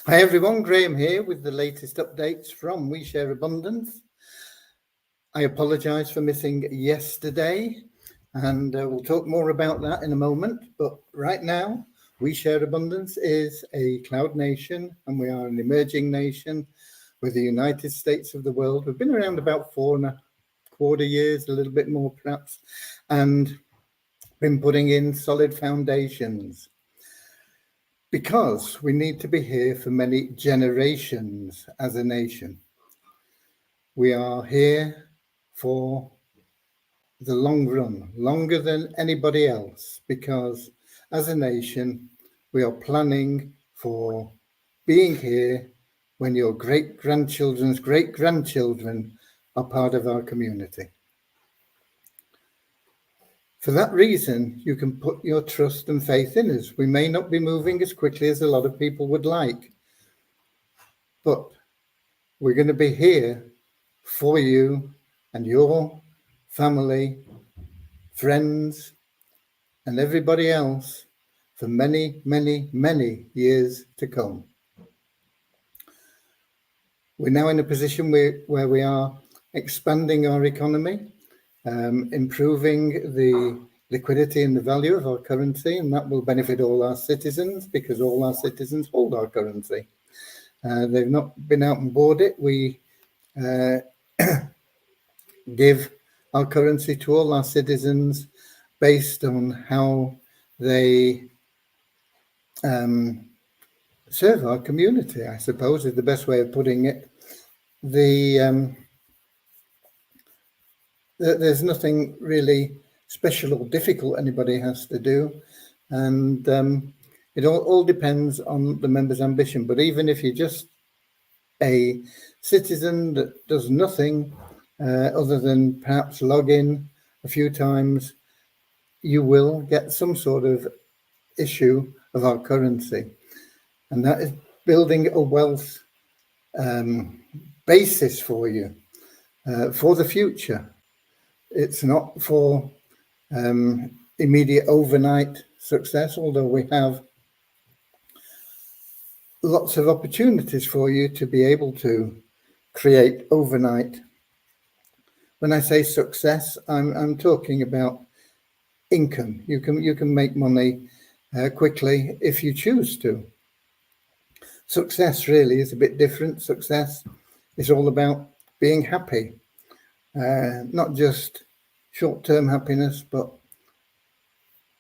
Hi everyone, Graham here with the latest updates from We Share Abundance. I apologise for missing yesterday, and we'll talk more about that in a moment. But right now, We Share Abundance is a cloud nation, and we are an emerging nation. We're the United States of the world. We've been around about 4.25 years, a little bit more perhaps, and been putting in solid foundations. Because we need to be here for many generations as a nation. We are here for the long run, longer than anybody else, because as a nation, we are planning for being here when your great-grandchildren's great-grandchildren are part of our community. For that reason, you can put your trust and faith in us. We may not be moving as quickly as a lot of people would like, but we're going to be here for you and your family, friends, and everybody else for many, many, many years to come. We're now in a position where we are expanding our economy, improving the liquidity and the value of our currency, and that will benefit all our citizens because all our citizens hold our currency. They've not been out and bought it. We give our currency to all our citizens based on how they serve our community, I suppose, is the best way of putting it. There's nothing really special or difficult anybody has to do, and it all depends on the member's ambition. But even if you're just a citizen that does nothing other than perhaps log in a few times, you will get some sort of issue of our currency. And that is building a wealth basis for you for the future. It's not for immediate overnight success, although we have lots of opportunities for you to be able to create overnight. When I say success, I'm talking about income. You can make money quickly if you choose to. Success really is a bit different. Success is all about being happy, not just short-term happiness, but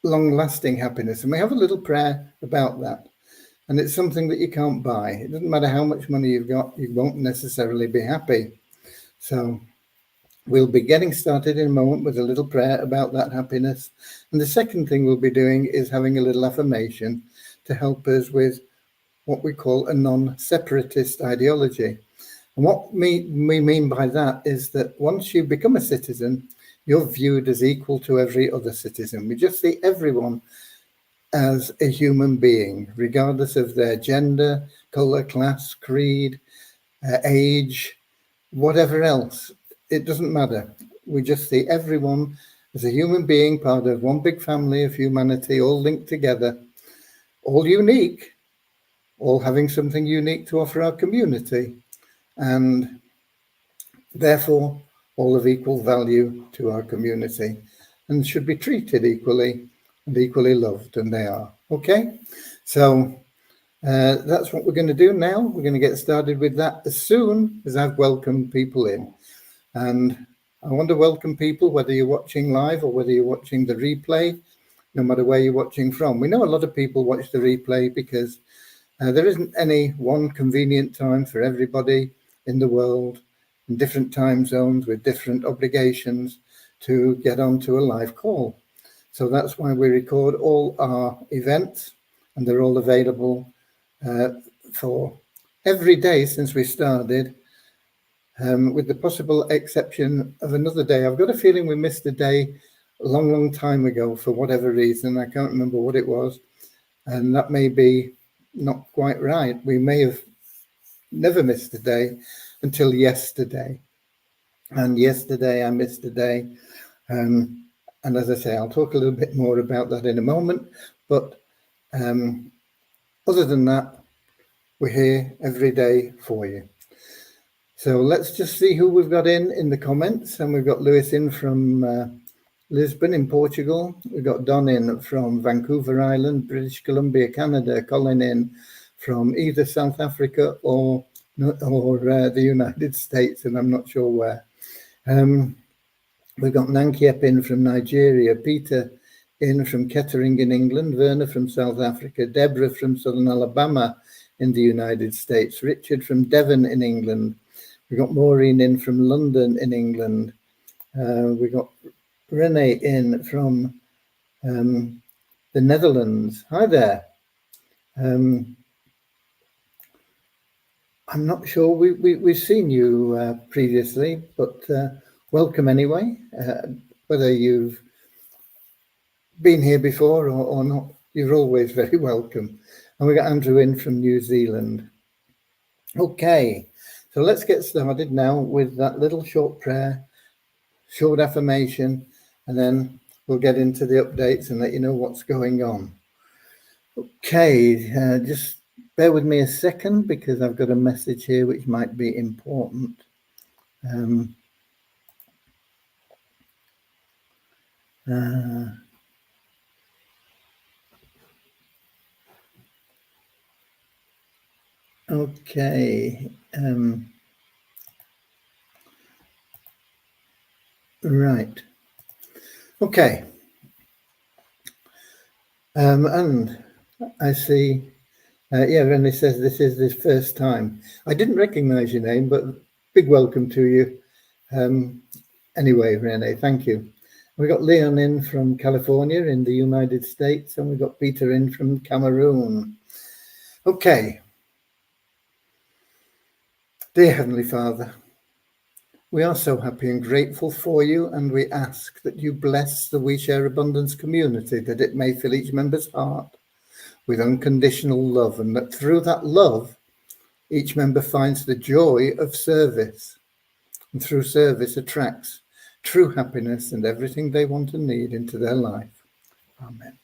long-lasting happiness. And we have a little prayer about that. And it's something that you can't buy. It doesn't matter how much money you've got, you won't necessarily be happy. So we'll be getting started in a moment with a little prayer about that happiness. And the second thing we'll be doing is having a little affirmation to help us with what we call a non-separatist ideology. And what we mean by that is that once you become a citizen, you're viewed as equal to every other citizen. We just see everyone as a human being, regardless of their gender, color, class, creed, age, whatever else. It doesn't matter. We just see everyone as a human being, part of one big family of humanity, all linked together, all unique, all having something unique to offer our community, and therefore all of equal value to our community and should be treated equally and equally loved, and they are. Okay, so that's what we're going to do now. We're going to get started with that as soon as I've welcomed people in. And I want to welcome people, whether you're watching live or whether you're watching the replay, no matter where you're watching from. We know a lot of people watch the replay because there isn't any one convenient time for everybody in the world in different time zones with different obligations to get onto a live call. So that's why we record all our events, and they're all available for every day since we started, with the possible exception of another day. I've got a feeling we missed a day a long, long time ago for whatever reason. I can't remember what it was, and that may be not quite right. We may have never missed a day until yesterday. And yesterday I missed a day. And as I say, I'll talk a little bit more about that in a moment. But other than that, we're here every day for you. So let's just see who we've got in the comments. And we've got Lewis in from Lisbon in Portugal. We've got Don in from Vancouver Island, British Columbia, Canada. Colin in from either South Africa or the United States, and I'm not sure where. We've got Nankiep in from Nigeria, Peter in from Kettering in England, Werner from South Africa, Deborah from Southern Alabama in the United States, Richard from Devon in England. We got Maureen in from London in England. We got Renee in from the Netherlands. Hi there. I'm not sure we've seen you previously, but welcome anyway. Whether you've been here before or not, you're always very welcome. And we got Andrew in from New Zealand. Okay, so let's get started now with that little short prayer, short affirmation, and then we'll get into the updates and let you know what's going on. Okay, just bear with me a second because I've got a message here which might be important. Okay. Right. Okay. And I see, Rennie says this is the first time. I didn't recognize your name, but big welcome to you. Anyway, Rennie, thank you. We got Leon in from California in the United States, and we got Peter in from Cameroon. Okay. Dear Heavenly Father, we are so happy and grateful for you, and we ask that you bless the We Share Abundance community, that it may fill each member's heart with unconditional love, and that through that love, each member finds the joy of service, and through service attracts true happiness and everything they want and need into their life. Amen.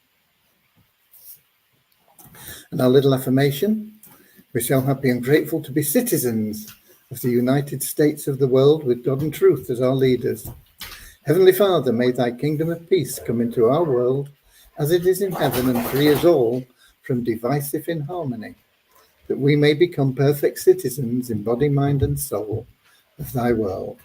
And our little affirmation: we're so happy and grateful to be citizens of the United States of the world, with God and truth as our leaders. Heavenly Father, may thy kingdom of peace come into our world as it is in heaven, and free us all from divisive inharmony, that we may become perfect citizens in body, mind, and soul of thy world.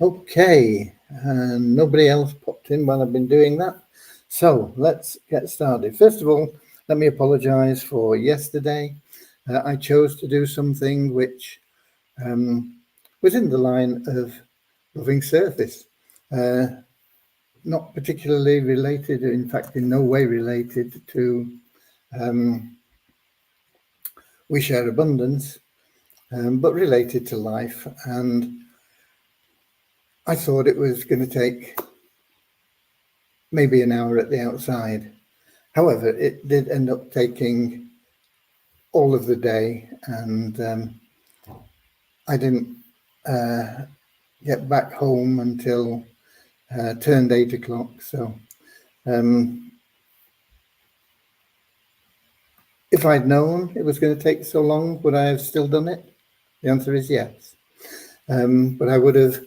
Okay, and nobody else popped in while I've been doing that. So let's get started. First of all, let me apologize for yesterday. I chose to do something which was in the line of loving service, not particularly related, in fact, in no way related to We Share Abundance, but related to life. And I thought it was going to take maybe an hour at the outside. However, it did end up taking all of the day, and I didn't get back home until turned 8 o'clock. So if I'd known it was going to take so long, would I have still done it? The answer is yes. But I would have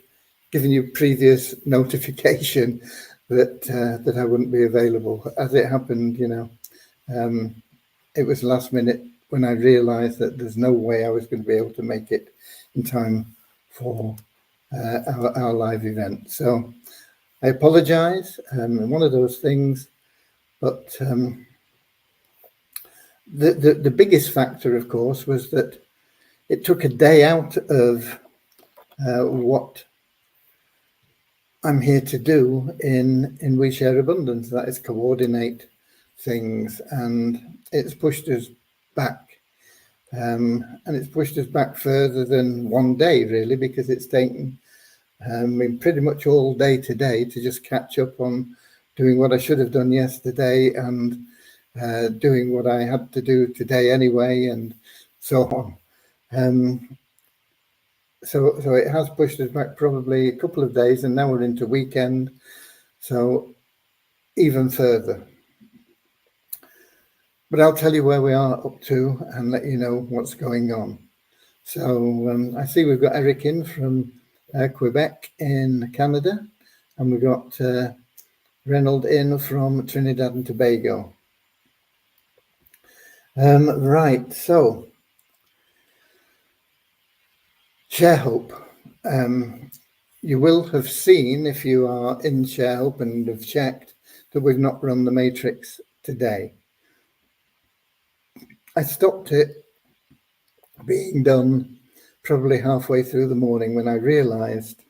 given you previous notification that I wouldn't be available. As it happened, it was last minute when I realized that there's no way I was going to be able to make it in time for our live event. So I apologize. One of those things, but the biggest factor, of course, was that it took a day out of what I'm here to do in We Share Abundance, that is coordinate things, and it's pushed us back, and it's pushed us back further than one day, really, because it's taken pretty much all day today to just catch up on doing what I should have done yesterday, and doing what I had to do today anyway, and so on. So it has pushed us back probably a couple of days, and now we're into weekend, so even further. but I'll tell you where we are up to and let you know what's going on. So I see we've got Eric in from Quebec in Canada, and we've got Reynold in from Trinidad and Tobago. Right, so ShareHope. You will have seen, if you are in ShareHope and have checked, that we've not run the matrix today. I stopped it being done probably halfway through the morning when I realized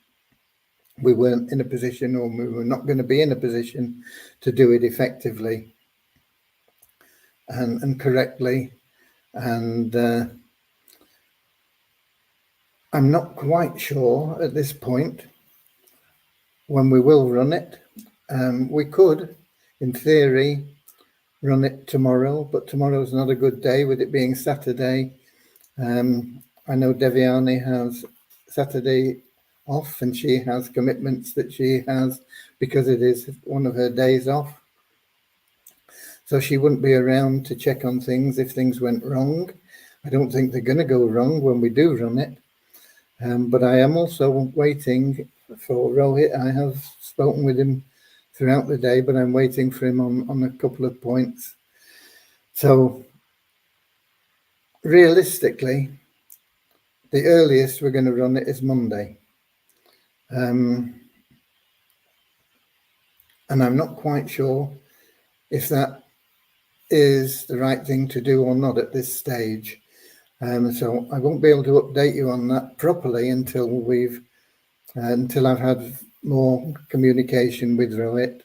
we weren't in a position, or we were not going to be in a position to do it effectively and correctly. And I'm not quite sure at this point when we will run it. We could, in theory, run it tomorrow, but tomorrow's not a good day with it being Saturday. I know Deviani has Saturday off, and she has commitments that she has because it is one of her days off. So she wouldn't be around to check on things if things went wrong. I don't think they're going to go wrong when we do run it. But I am also waiting for Rohit. I have spoken with him throughout the day, but I'm waiting for him on a couple of points. So realistically, the earliest we're going to run it is Monday. And I'm not quite sure if that is the right thing to do or not at this stage. So I won't be able to update you on that properly until I've had more communication with Rohit.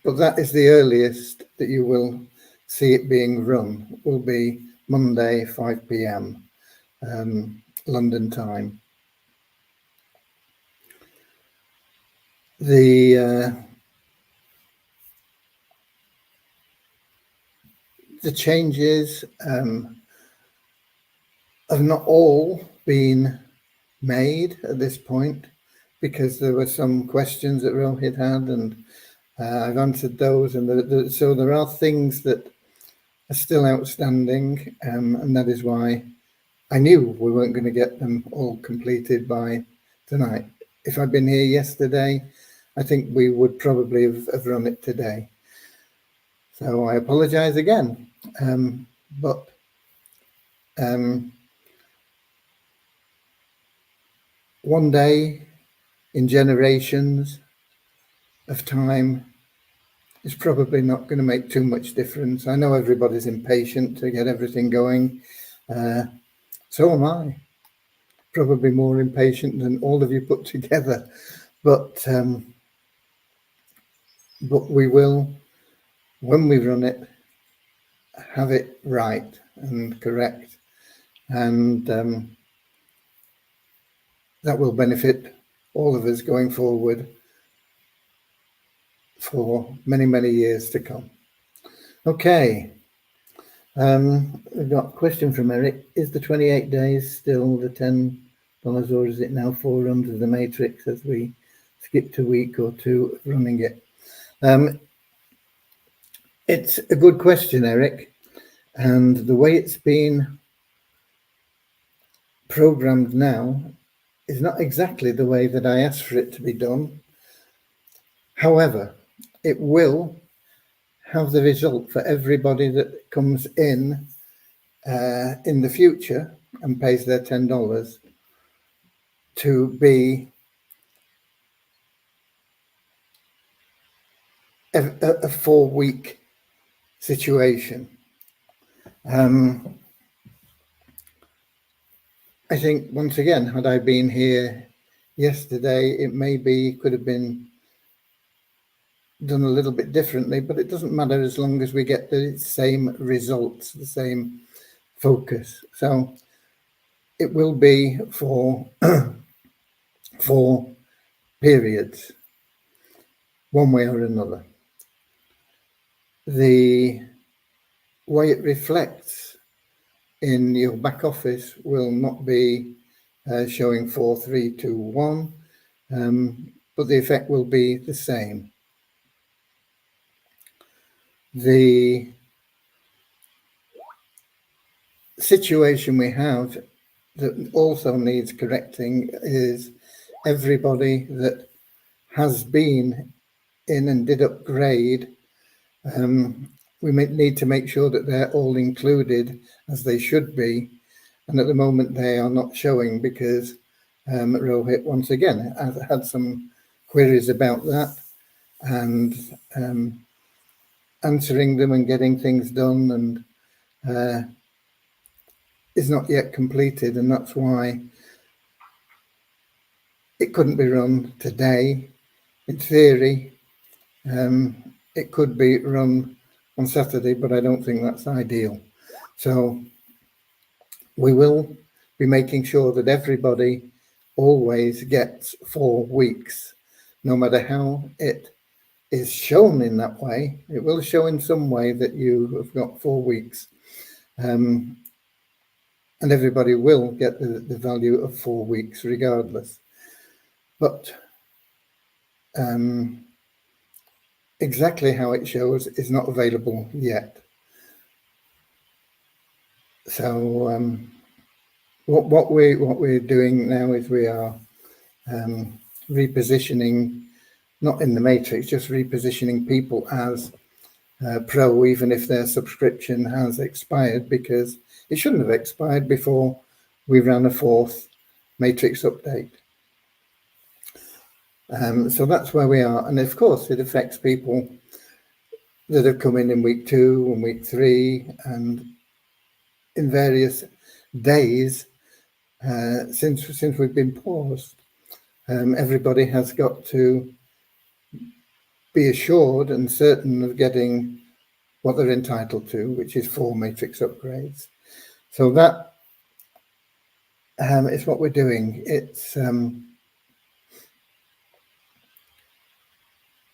But that is the earliest that you will see it being run, will be Monday, 5 p.m. London time. The changes have not all been made at this point, because there were some questions that Rohit had, and I've answered those, and so there are things that are still outstanding, and that is why I knew we weren't going to get them all completed by tonight. If I'd been here yesterday, I think we would probably have run it today. So I apologize again, but one day in generations of time is probably not going to make too much difference. I know everybody's impatient to get everything going. So am I. Probably more impatient than all of you put together. But we will, when we run it, have it right and correct. And that will benefit all of us going forward for many, many years to come. Okay. We've got a question from Eric. Is the 28 days still the $10, or is it now 4 runs of the matrix as we skipped a week or two of running it? It's a good question, Eric. And the way it's been programmed now is not exactly the way that I asked for it to be done. However, it will have the result for everybody that comes in the future and pays their $10 to be a 4-week situation. I think, once again, had I been here yesterday, it could have been done a little bit differently, but it doesn't matter as long as we get the same results, the same focus. So it will be for 4 periods, one way or another. The way it reflects in your back office will not be showing 4, 3, 2, 1, but the effect will be the same. the situation we have that also needs correcting is everybody that has been in and did upgrade. We need to make sure that they're all included as they should be. And at the moment they are not showing because Rohit once again has had some queries about that, and answering them and getting things done, and is not yet completed, and that's why it couldn't be run today. In theory, it could be run on Saturday, but I don't think that's ideal. So we will be making sure that everybody always gets 4 weeks, no matter how it is shown in that way. It will show in some way that you have got 4 weeks, and everybody will get the value of 4 weeks regardless. But exactly how it shows is not available yet. So what we're doing now is we are repositioning, not in the matrix, just repositioning people as pro, even if their subscription has expired, because it shouldn't have expired before we ran a 4th matrix update. So that's where we are, and of course it affects people that have come in week 2 and week 3 and in various days since we've been paused. Everybody has got to be assured and certain of getting what they're entitled to, which is 4 matrix upgrades. So that is what we're doing. It's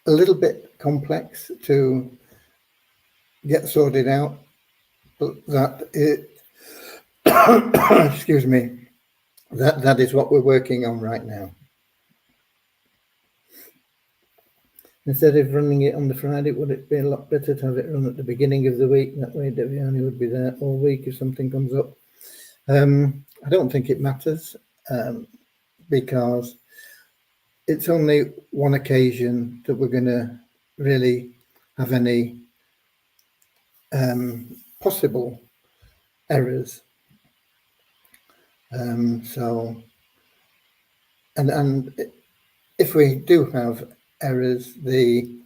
a little bit complex to get sorted out, but that it excuse me, that is what we're working on right now. Instead of running it on the Friday, would it be a lot better to have it run at the beginning of the week? That way Deviani would be there all week if something comes up. I don't think it matters, because it's only one occasion that we're going to really have any possible errors. So, and if we do have errors, the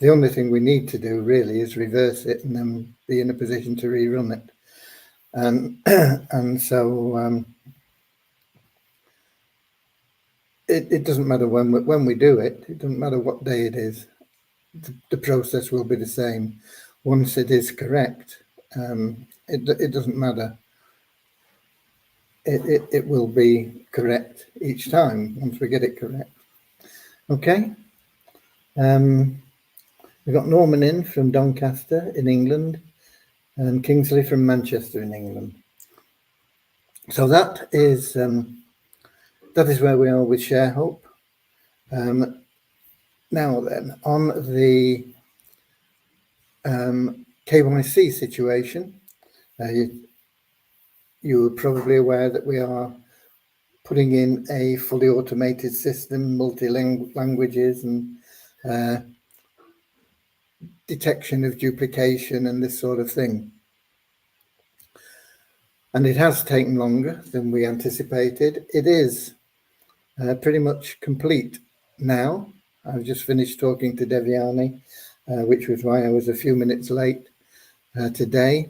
only thing we need to do really is reverse it and then be in a position to rerun it. And so it doesn't matter when we do it. It doesn't matter what day it is. The process will be the same. Once it is correct, it doesn't matter. It will be correct each time once we get it correct. Okay. We've got Norman in from Doncaster in England and Kingsley from Manchester in England. So that is where we are with ShareHope. Now then, on the KYC situation, you are probably aware that we are putting in a fully automated system, multi-languages, and detection of duplication and this sort of thing. And it has taken longer than we anticipated. It is pretty much complete now. I've just finished talking to Deviani, which was why I was a few minutes late today.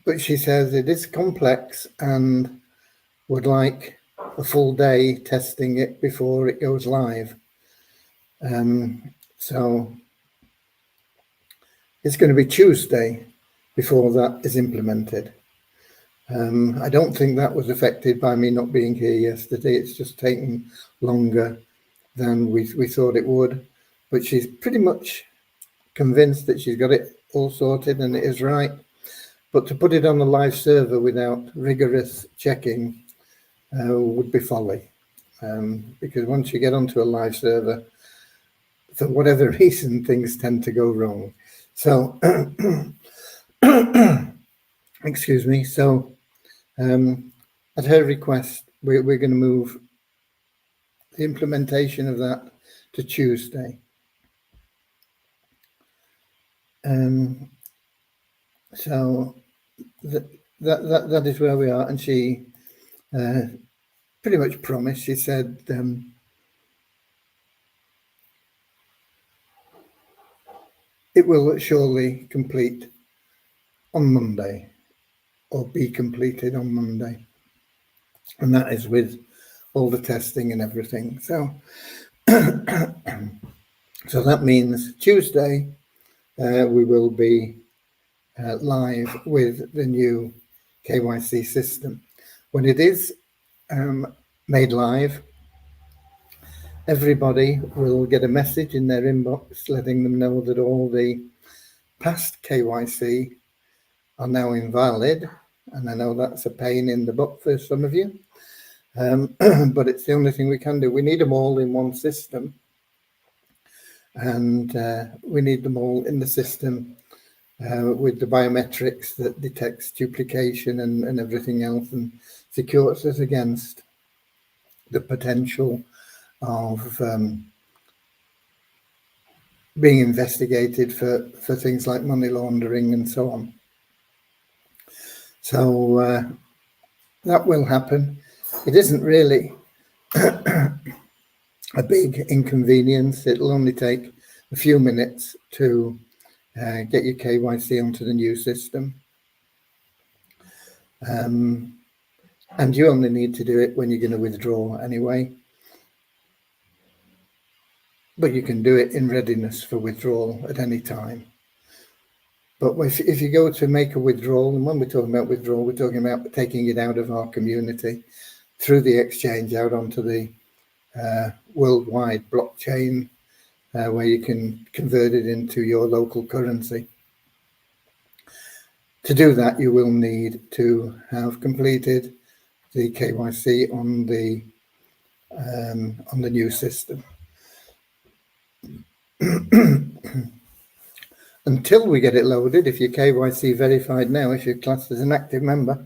But she says it is complex and would like a full day testing it before it goes live. So it's going to be Tuesday before that is implemented. I don't think that was affected by me not being here yesterday. It's just taken longer than we thought it would. But she's pretty much convinced that she's got it all sorted and it is right. But to put it on a live server without rigorous checking would be folly. Because once you get onto a live server, for whatever reason, things tend to go wrong. So, excuse me. So, at her request, we're going to move the implementation of that to Tuesday. So that is where we are. And she pretty much promised. She said it will surely complete on Monday, or be completed on Monday, and that is with all the testing and everything. So so that means Tuesday we will be live with the new KYC system. When it is made live, everybody will get a message in their inbox letting them know that all the past KYC are now invalid. And I know that's a pain in the butt for some of you, but it's the only thing we can do. We need them all in one system, and we need them all in the system with the biometrics that detects duplication and everything else, and secures us against the potential of being investigated for things like money laundering and so on. So that will happen. It isn't really a big inconvenience. It'll only take a few minutes to get your KYC onto the new system. And you only need to do it when you're going to withdraw anyway. But you can do it in readiness for withdrawal at any time. But if you go to make a withdrawal, and when we're talking about withdrawal, we're talking about taking it out of our community through the exchange out onto the worldwide blockchain, where you can convert it into your local currency. To do that, you will need to have completed the KYC on the new system. Until we get it loaded, if you're KYC verified now, if you're classed as an active member,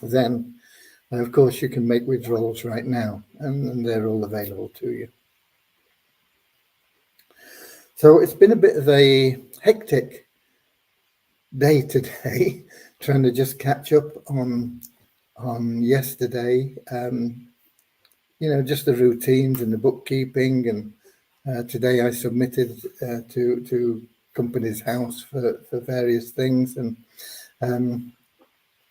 then of course you can make withdrawals right now, and they're all available to you. So it's been a bit of a hectic day today, trying to just catch up on yesterday. Just the routines and the bookkeeping, and today I submitted to Companies House for various things, and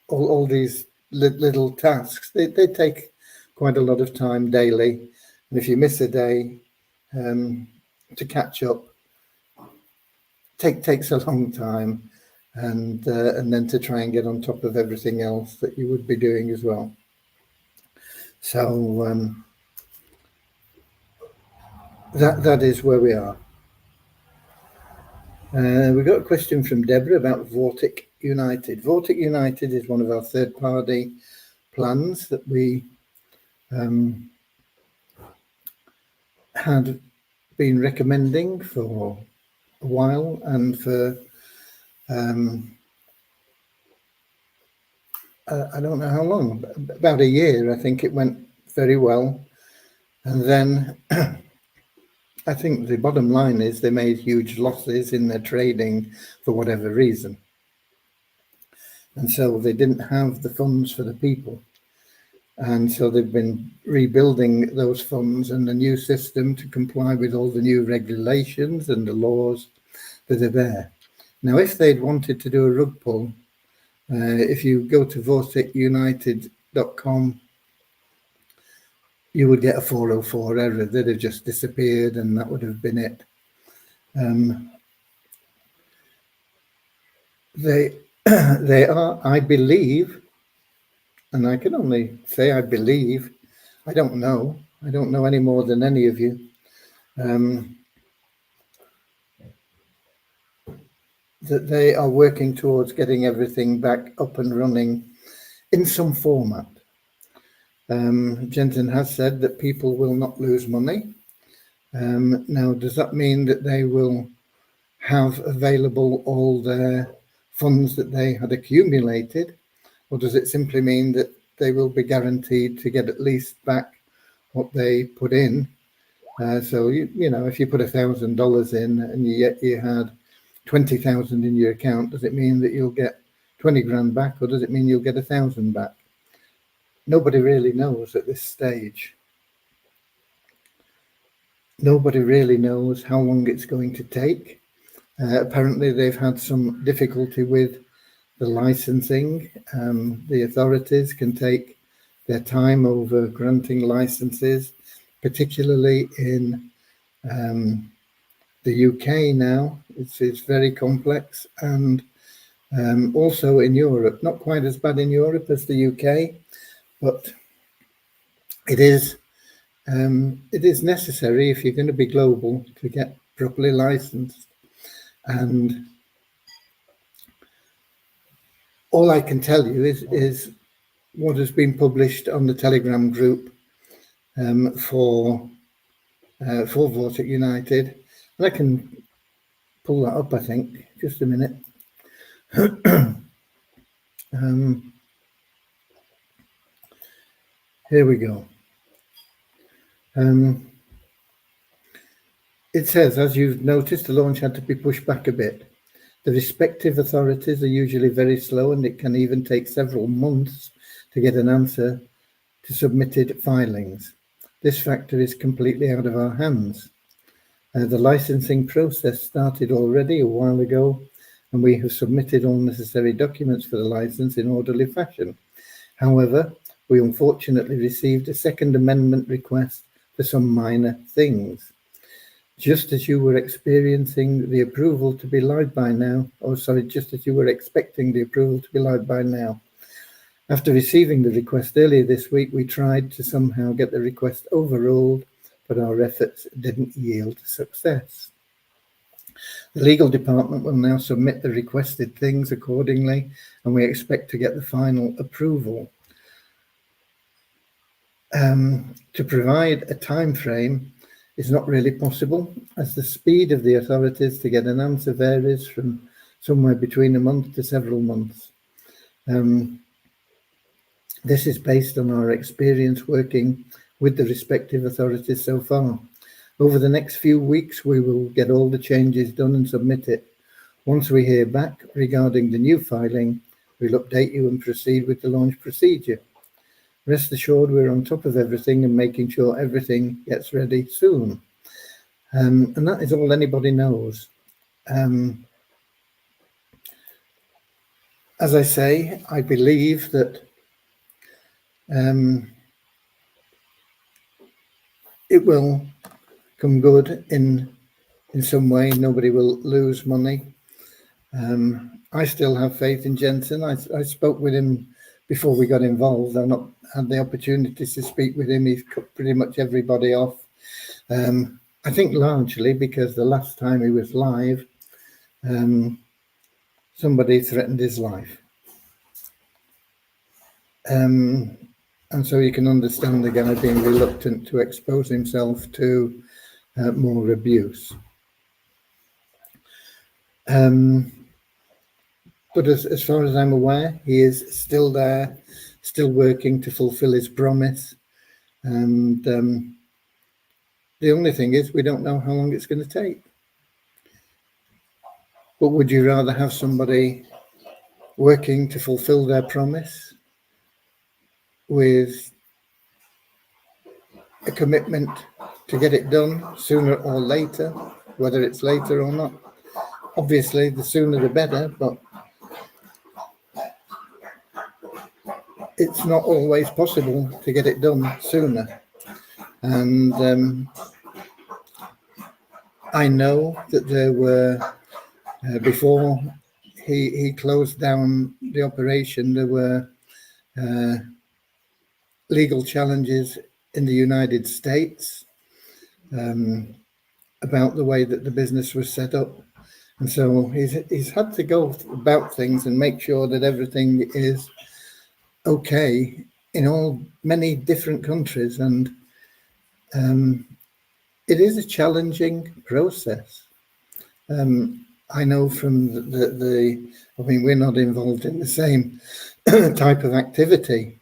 all these little tasks, they take quite a lot of time daily, and if you miss a day, to catch up takes a long time, and then to try and get on top of everything else that you would be doing as well. So that is where we are. We got a question from Deborah about Vortic United. Vortic United is one of our third-party plans that we had been recommending for a while, and for I don't know how long, about a year. I think it went very well, and then I think the bottom line is they made huge losses in their trading for whatever reason. And so they didn't have the funds for the people. And so they've been rebuilding those funds and the new system to comply with all the new regulations and the laws that are there. Now, if they'd wanted to do a rug pull, if you go to vorticunited.com, you would get a 404 error that have just disappeared, and that would have been it. They are, I believe, and I can only say I believe, I don't know any more than any of you, that they are working towards getting everything back up and running in some format. Jensen has said that people will not lose money. Now, does that mean that they will have available all their funds that they had accumulated, or does it simply mean that they will be guaranteed to get at least back what they put in? So you know, if you put $1,000 in and you had 20,000 in your account, does it mean that you'll get 20 grand back, or does it mean you'll get 1,000 back? Nobody really knows at this stage. Nobody really knows how long it's going to take. Apparently, they've had some difficulty with the licensing. The authorities can take their time over granting licenses, particularly in the UK now. It's very complex, and also in Europe. Not quite as bad in Europe as the UK, but it is necessary if you're going to be global to get properly licensed. And all I can tell you is what has been published on the Telegram group for Vortic United. And I can pull that up, I think. Just a minute. Here we go. It says, as you've noticed, the launch had to be pushed back a bit. The respective authorities are usually very slow, and it can even take several months to get an answer to submitted filings. This factor is completely out of our hands. The licensing process started already a while ago, and we have submitted all necessary documents for the license in orderly fashion. However, we unfortunately received a second amendment request for some minor things. Just as you were experiencing the approval to be live by now, just as you were expecting the approval to be live by now. After receiving the request earlier this week, we tried to somehow get the request overruled, but our efforts didn't yield success. The legal department will now submit the requested things accordingly, and we expect to get the final approval. To provide a time frame is not really possible, as the speed of the authorities to get an answer varies from somewhere between a month to several months. This is based on our experience working with the respective authorities so far. Over the next few weeks, we will get all the changes done and submit it. Once we hear back regarding the new filing, we'll update you and proceed with the launch procedure. Rest assured, we're on top of everything and making sure everything gets ready soon. And that is all anybody knows. As I say, I believe that it will come good in some way. Nobody will lose money. I still have faith in Jensen. I spoke with him before we got involved. I've not had the opportunity to speak with him. He's cut pretty much everybody off. I think largely because the last time he was live, somebody threatened his life. And so you can understand the guy being reluctant to expose himself to more abuse. But as far as I'm aware, he is still there, still working to fulfill his promise. And the only thing is, we don't know how long it's going to take. But would you rather have somebody working to fulfill their promise with a commitment to get it done sooner or later, whether it's later or not? Obviously, the sooner the better, but it's not always possible to get it done sooner. And I know that there were, before he closed down the operation, there were legal challenges in the United States about the way that the business was set up. And so he's had to go about things and make sure that everything is okay in many different countries. And it is a challenging process. I know from I mean, we're not involved in the same type of activity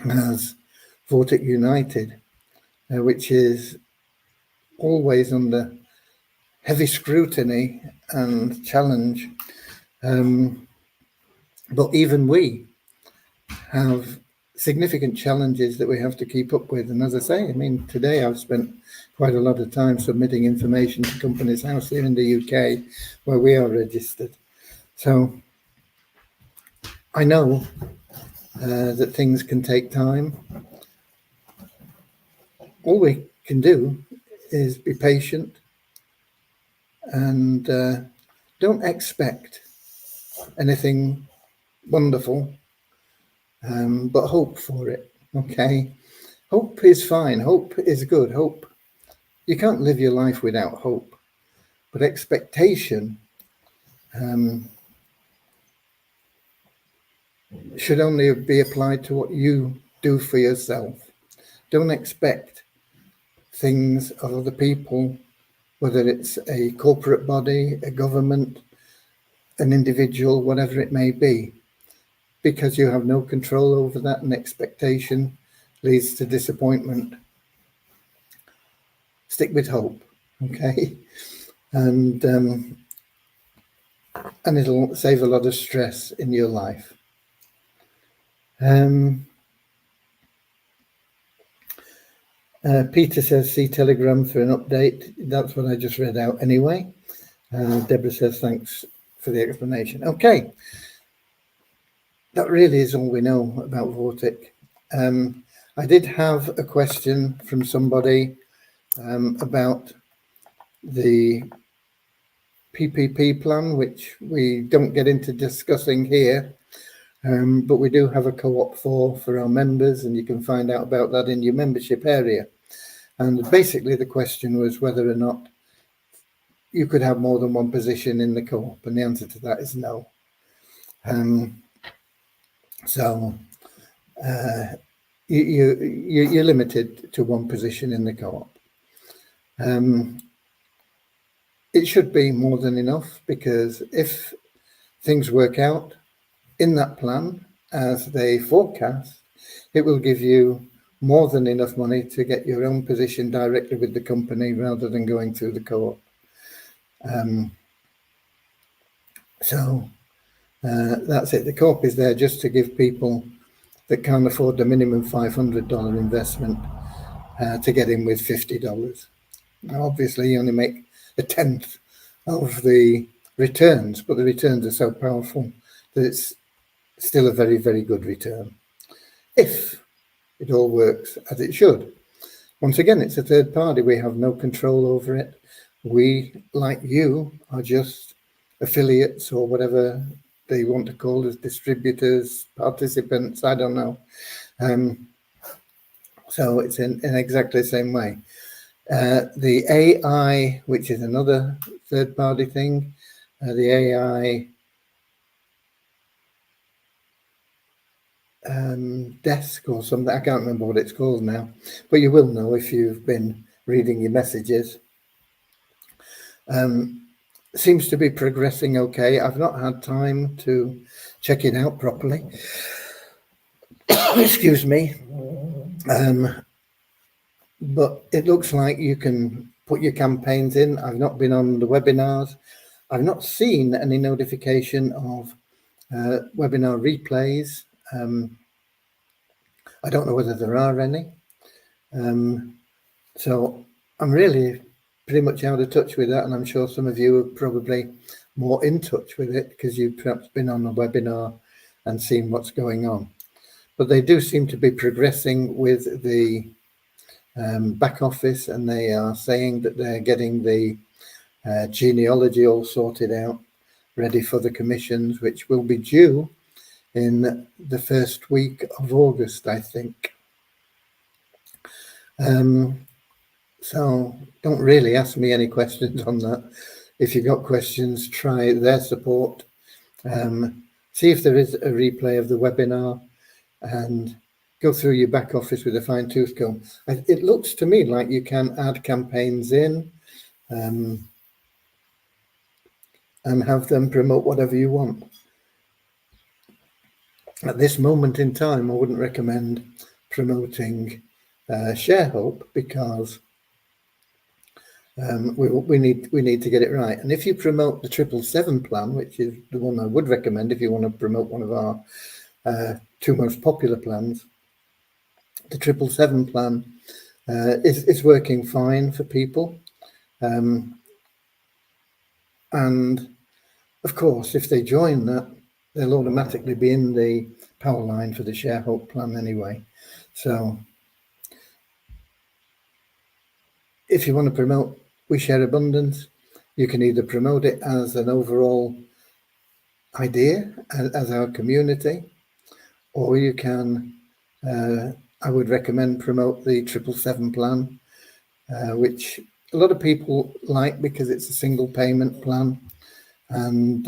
as Vortic United, which is always under heavy scrutiny and challenge. But even we have significant challenges that we have to keep up with. And as I say, I mean, today I've spent quite a lot of time submitting information to Companies House here in the UK, where we are registered. So I know that things can take time. All we can do is be patient and don't expect anything wonderful, but hope for it. Okay, hope is fine. Hope is good. Hope, you can't live your life without hope, but expectation should only be applied to what you do for yourself. Don't expect things of other people, whether it's a corporate body, a government, an individual, whatever it may be, because you have no control over that, and expectation leads to disappointment. Stick with hope, okay? And it'll save a lot of stress in your life. Peter says, see Telegram for an update. That's what I just read out anyway. Deborah says, thanks for the explanation. Okay. That really is all we know about Vortic. I did have a question from somebody about the PPP plan, which we don't get into discussing here, but we do have a co-op for our members, and you can find out about that in your membership area. And basically the question was whether or not you could have more than one position in the co-op, and the answer to that is no. So you're limited to one position in the co-op. It should be more than enough, because if things work out in that plan as they forecast, it will give you more than enough money to get your own position directly with the company rather than going through the co-op. So that's it. The co-op is there just to give people that can't afford the minimum $500 investment to get in with $50. Now, obviously, you only make a tenth of the returns, but the returns are so powerful that it's still a very, very good return, if it all works as it should. Once again, it's a third party. We have no control over it. We, like you, are just affiliates, or whatever they want to call us, distributors, participants, I don't know. So it's in exactly the same way. The AI, which is another third party thing, the AI desk or something, I can't remember what it's called now, but you will know if you've been reading your messages. Seems to be progressing okay. I've not had time to check it out properly. Excuse me. But it looks like you can put your campaigns in. I've not been on the webinars. I've not seen any notification of webinar replays. I don't know whether there are any. So I'm really pretty much out of touch with that, and I'm sure some of you are probably more in touch with it because you've perhaps been on a webinar and seen what's going on. But they do seem to be progressing with the back office, and they are saying that they're getting the genealogy all sorted out, ready for the commissions, which will be due in the first week of August, I think. So don't really ask me any questions on that. If you've got questions, try their support. See if there is a replay of the webinar, and go through your back office with a fine tooth comb. It looks to me like you can add campaigns in and have them promote whatever you want. At this moment in time, I wouldn't recommend promoting ShareHope because we need to get it right. And if you promote the 777 plan, which is the one I would recommend if you want to promote one of our two most popular plans, the 777 plan is working fine for people. And of course, if they join that, they'll automatically be in the power line for the ShareHope plan anyway. So if you want to promote We Share Abundance, you can either promote it as an overall idea as our community, or you can, I would recommend promote the 777 plan, which a lot of people like because it's a single payment plan, and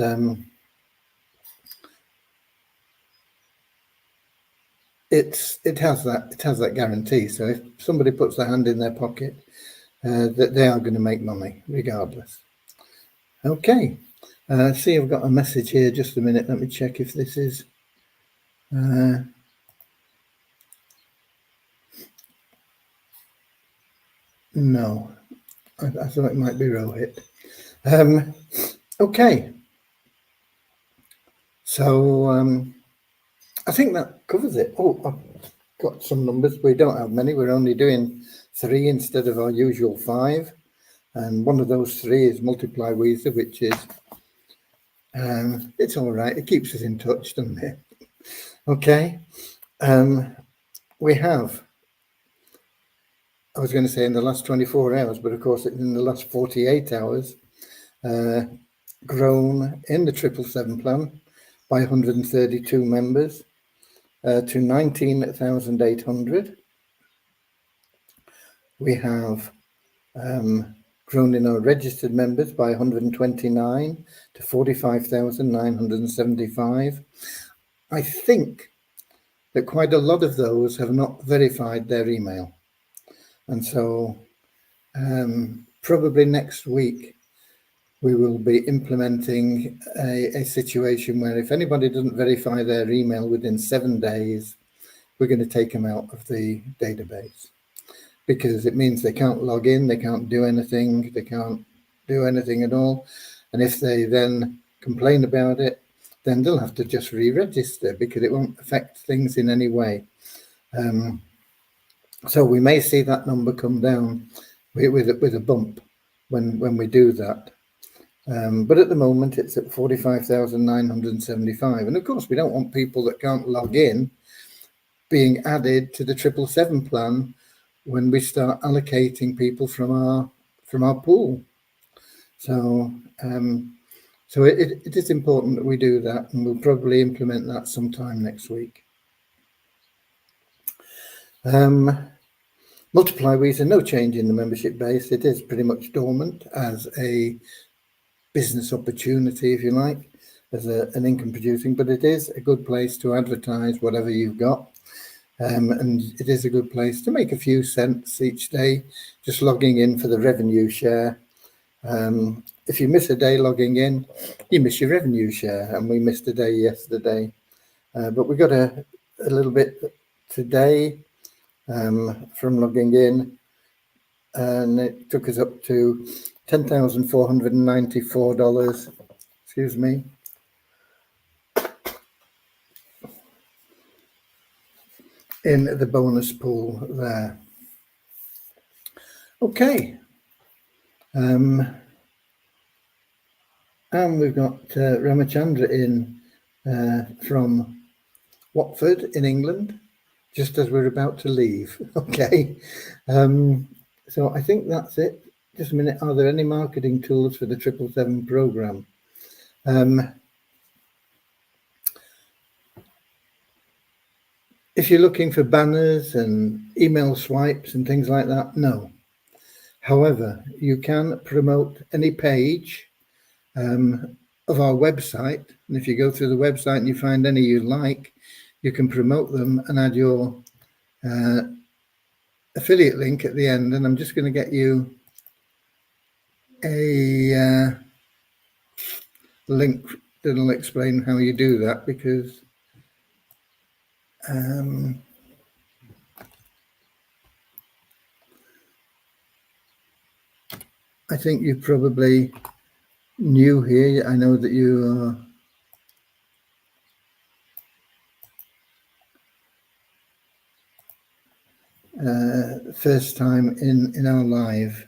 it has that guarantee. So if somebody puts their hand in their pocket, that they are going to make money regardless. Okay, see, I've got a message here. Just a minute, let me check if this is. No, I thought it might be Rohit. Okay, so I think that covers it. Oh, I've got some numbers. We don't have many. We're only doing 3 instead of our usual 5. And one of those 3 is Multiply Weezer, which is, it's all right. It keeps us in touch, doesn't it? Okay. We have, I was going to say in the last 24 hours, but of course in the last 48 hours, grown in the 777 plan by 132 members to 19,800. We have grown in our registered members by 129 to 45,975. I think that quite a lot of those have not verified their email. And so probably next week, we will be implementing a situation where if anybody doesn't verify their email within 7 days, we're going to take them out of the database, because it means they can't log in, they can't do anything, they can't do anything at all. And if they then complain about it, then they'll have to just re-register because it won't affect things in any way. So we may see that number come down with a bump when we do that. But at the moment, it's at 45,975. And of course, we don't want people that can't log in being added to the 777 plan when we start allocating people from our pool. So it is important that we do that, and we'll probably implement that sometime next week. Multiply Weezer, no change in the membership base. It is pretty much dormant as a business opportunity, if you like, as an income producing, but it is a good place to advertise whatever you've got. And it is a good place to make a few cents each day, just logging in for the revenue share. If you miss a day logging in, you miss your revenue share, and we missed a day yesterday. But we got a little bit today from logging in, and it took us up to $10,494. Excuse me. In the bonus pool there. Okay. And we've got Ramachandra in from Watford in England, just as we're about to leave. Okay. So I think that's it. Just a minute. Are there any marketing tools for the 777 program? If you're looking for banners and email swipes and things like that, no. However, you can promote any page of our website. And if you go through the website and you find any you like, you can promote them and add your affiliate link at the end, and I'm just going to get you a link that'll explain how you do that, because I think you're probably new here. I know that you are first time in our live.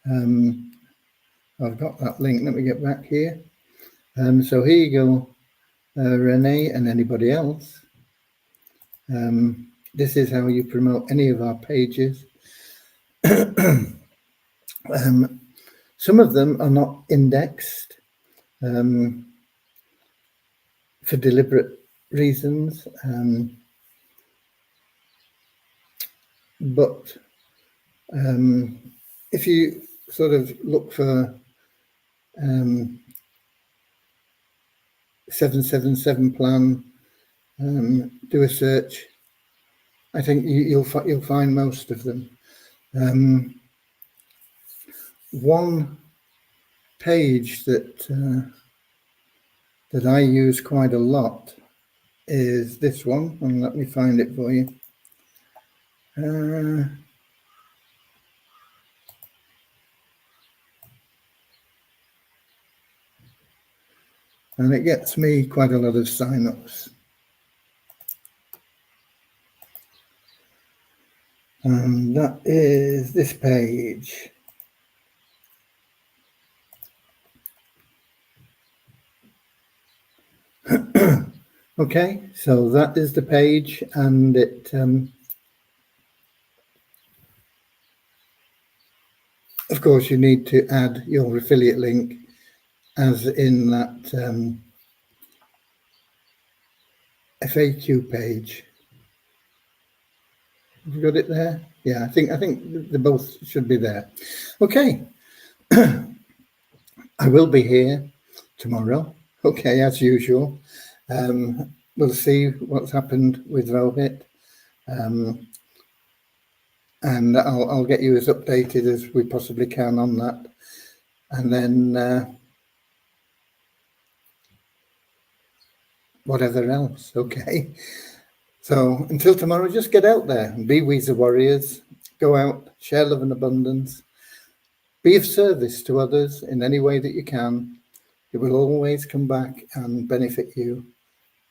I've got that link. Let me get back here. So here you go, Renee and anybody else. This is how you promote any of our pages. Some of them are not indexed for deliberate reasons, but if you sort of look for 777 plan, do a search, I think you'll find most of them. One page that I use quite a lot is this one, and let me find it for you. And it gets me quite a lot of sign-ups. And that is this page. Okay, so that is the page, and it of course you need to add your affiliate link as in that FAQ page. Have you got it there? Yeah, I think they both should be there. Okay. I will be here tomorrow. Okay, as usual. We'll see what's happened with Rohit. And I'll get you as updated as we possibly can on that. And then whatever else, okay? So until tomorrow, just get out there and be Weezer Warriors. Go out, share love and abundance. Be of service to others in any way that you can. It will always come back and benefit you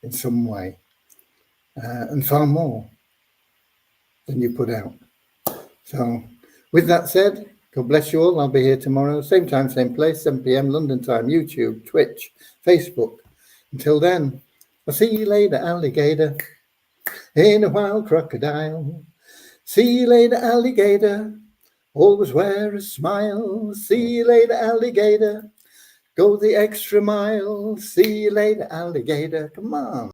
in some way, and far more than you put out. So with that said, God bless you all. I'll be here tomorrow, same time, same place, 7 p.m. London time, YouTube, Twitch, Facebook. Until then, I'll see you later, alligator, in a wild crocodile. See you later, alligator. Always wear a smile. See you later, alligator. Go the extra mile. See you later, alligator. Come on.